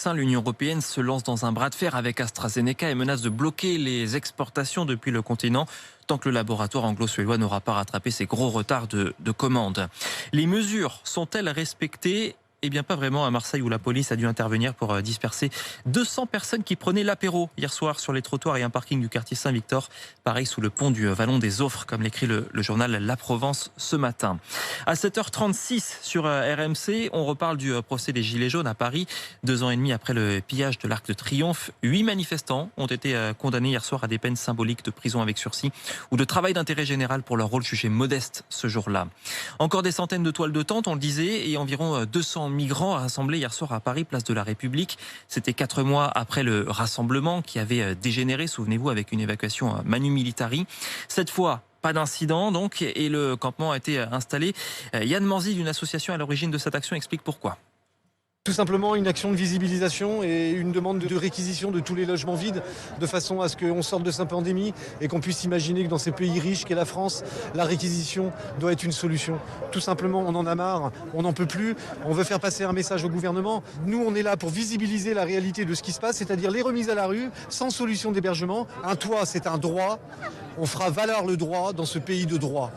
vaccin, l'Union européenne se lance dans un bras de fer avec AstraZeneca et menace de bloquer les exportations depuis le continent tant que le laboratoire anglo-suédois n'aura pas rattrapé ses gros retards de commandes. Les mesures sont-elles respectées ? Eh bien pas vraiment à Marseille où la police a dû intervenir pour disperser 200 personnes qui prenaient l'apéro hier soir sur les trottoirs et un parking du quartier Saint-Victor. Pareil sous le pont du Vallon des Offres, comme l'écrit le journal La Provence ce matin. À 7h36 sur RMC, on reparle du procès des Gilets jaunes à Paris. 2 ans et demi après le pillage de l'Arc de Triomphe, 8 manifestants ont été condamnés hier soir à des peines symboliques de prison avec sursis ou de travail d'intérêt général pour leur rôle jugé modeste ce jour-là. Encore des centaines de toiles de tente, on le disait, et environ 200 migrants rassemblés hier soir à Paris, place de la République. C'était 4 mois après le rassemblement qui avait dégénéré, souvenez-vous, avec une évacuation manu militari. Cette fois, pas d'incident donc, et le campement a été installé. Yann Manzi d'une association à l'origine de cette action explique pourquoi. Tout simplement une action de visibilisation et une demande de réquisition de tous les logements vides de façon à ce qu'on sorte de cette pandémie et qu'on puisse imaginer que dans ces pays riches qu'est la France, la réquisition doit être une solution. Tout simplement, on en a marre, on n'en peut plus, on veut faire passer un message au gouvernement. Nous, on est là pour visibiliser la réalité de ce qui se passe, c'est-à-dire les remises à la rue, sans solution d'hébergement. Un toit, c'est un droit. On fera valoir le droit dans ce pays de droit.